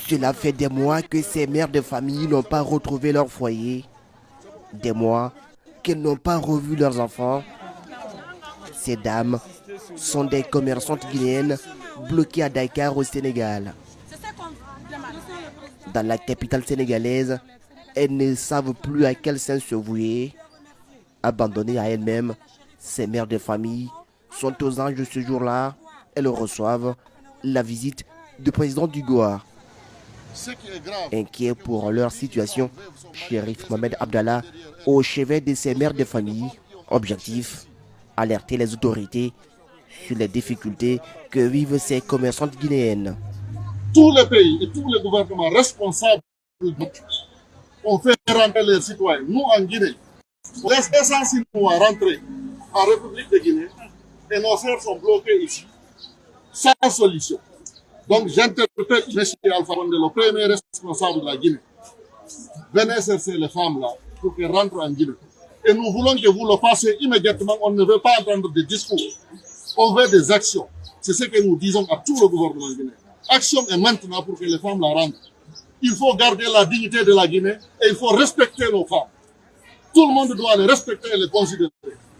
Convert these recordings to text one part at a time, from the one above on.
Cela fait des mois que ces mères de famille n'ont pas retrouvé leur foyer. Des mois qu'elles n'ont pas revu leurs enfants. Ces dames sont des commerçantes guinéennes bloquées à Dakar au Sénégal. Dans la capitale sénégalaise, elles ne savent plus à quel sein se vouer. Abandonnées à elles-mêmes, ces mères de famille sont aux anges ce jour-là. Elles reçoivent la visite du président du Goa. Inquiet pour leur situation, Chérif Mohamed Abdallah, au chevet de ces mères de famille, objectif, alerter les autorités sur les difficultés que vivent ces commerçantes guinéennes. Tous les pays et tous les gouvernements responsables ont fait rentrer les citoyens. Nous, en Guinée, on laisse essentiellement rentrer en République de Guinée et nos frères sont bloqués ici, sans solution. Donc, j'interpelle M. Alpha Condé, le premier responsable de la Guinée. Venez chercher les femmes là pour qu'elles rentrent en Guinée. Et nous voulons que vous le fassiez immédiatement. On ne veut pas entendre des discours. On veut des actions. C'est ce que nous disons à tout le gouvernement guinéen. Action est maintenant pour que les femmes la rentrent. Il faut garder la dignité de la Guinée et il faut respecter nos femmes. Tout le monde doit les respecter et les considérer.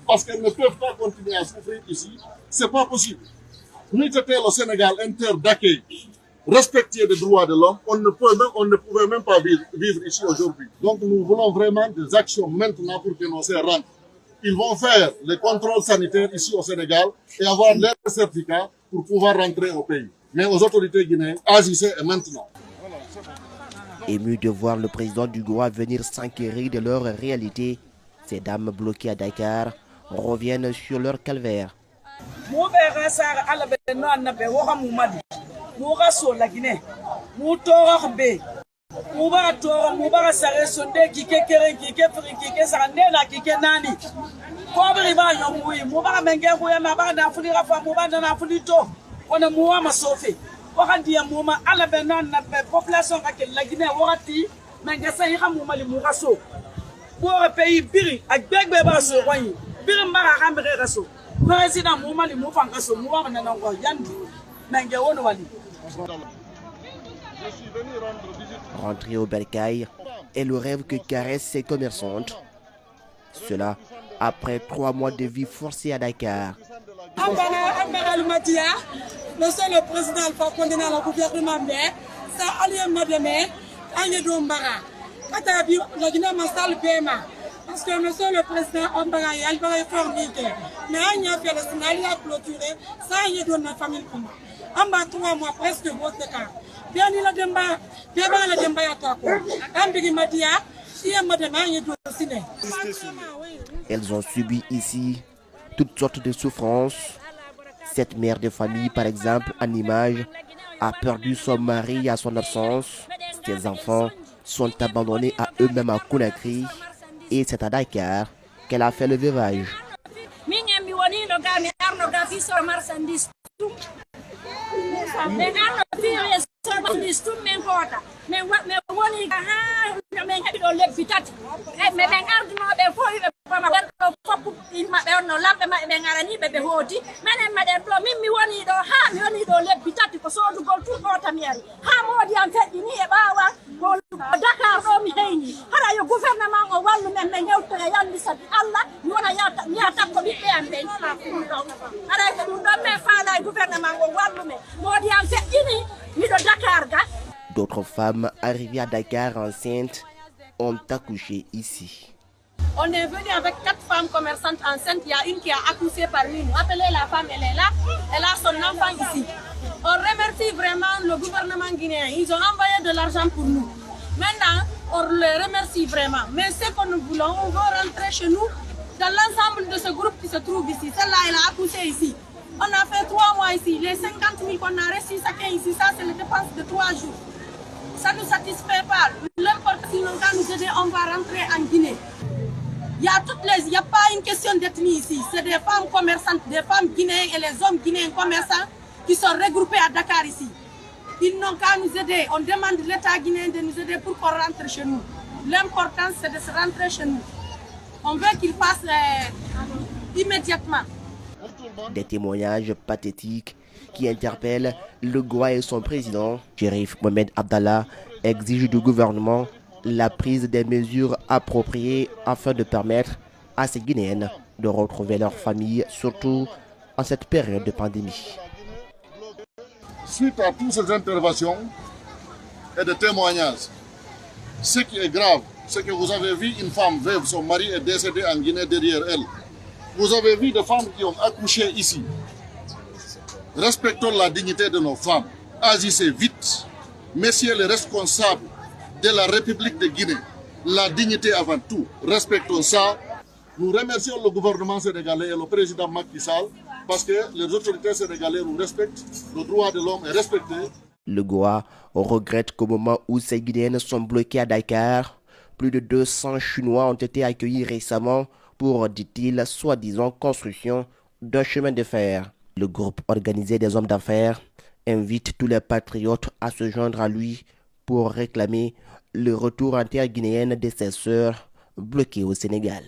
Parce qu'elles ne peuvent pas continuer à souffrir ici. C'est pas possible. Nous étions au Sénégal un terre d'accueil, respecter les droits de l'homme. On ne pouvait même pas vivre ici aujourd'hui. Donc nous voulons vraiment des actions maintenant pour que nos sœurs rentrent. Ils vont faire les contrôles sanitaires ici au Sénégal et avoir leur certificat pour pouvoir rentrer au pays. Mais aux autorités guinéennes, agissez maintenant. Ému de voir le président du Goa venir s'enquérir de leur réalité, ces dames bloquées à Dakar reviennent sur leur calvaire. Rentrer au bercail est le rêve que caressent ces commerçantes. Cela après 3 mois de vie forcée à Dakar. Monsieur le président Alpha Condé dans le gouvernement, ça allait me parce que monsieur le président Ambara il va réformer mais il a fait le signal, il a clôturé ça il a donné la famille comme en bas 3 mois presque votre cas bien il a demba bien la demba ya toi ambigi madia il a madame il doit signer. Elles ont subi ici toutes sortes de souffrances. Cette mère de famille, par exemple, en image, a perdu son mari à son absence. Ses enfants sont abandonnés à eux-mêmes à Conakry. Et c'est à Dakar qu'elle a fait le veuvage. D'autres femmes arrivées à Dakar enceintes ont accouché ici. On est venu avec 4 femmes commerçantes enceintes. Il y a une qui a accouché parmi nous. Appelez la femme, elle est là. Elle a son enfant ici. On remercie vraiment le gouvernement guinéen. Ils ont envoyé de l'argent pour nous. Maintenant, on les remercie vraiment. Mais ce que nous voulons, on veut rentrer chez nous dans l'ensemble de ce groupe qui se trouve ici. Celle-là, elle a accouché ici. On a fait 3 mois ici. Les 50 000 qu'on a reçus chacun ici, ça c'est les dépenses de 3 jours. Ça ne nous satisfait pas. L'important, si l'on va nous aider, on va rentrer en Guinée. Il n'y a pas une question d'ethnie ici. C'est des femmes commerçantes, des femmes guinéennes et les hommes guinéens commerçants qui sont regroupés à Dakar ici. Ils n'ont qu'à nous aider. On demande l'État guinéen de nous aider pour qu'on rentre chez nous. L'important, c'est de se rentrer chez nous. On veut qu'ils fassent immédiatement. Des témoignages pathétiques qui interpelle le Goa et son président. Chérif Mohamed Abdallah exige du gouvernement la prise des mesures appropriées afin de permettre à ces Guinéennes de retrouver leur famille, surtout en cette période de pandémie. Suite à toutes ces interventions et des témoignages, ce qui est grave, c'est que vous avez vu une femme veuve, son mari est décédé en Guinée derrière elle. Vous avez vu des femmes qui ont accouché ici. Respectons la dignité de nos femmes. Agissez vite. Messieurs les responsables de la République de Guinée, la dignité avant tout. Respectons ça. Nous remercions le gouvernement sénégalais et le président Macky Sall parce que les autorités sénégalaises nous respectent. Le droit de l'homme est respecté. Le Goa regrette qu'au moment où ces Guinéennes sont bloquées à Dakar, plus de 200 Chinois ont été accueillis récemment pour, dit-il, soi-disant construction d'un chemin de fer. Le groupe organisé des hommes d'affaires invite tous les patriotes à se joindre à lui pour réclamer le retour en terre guinéenne de ses sœurs bloquées au Sénégal.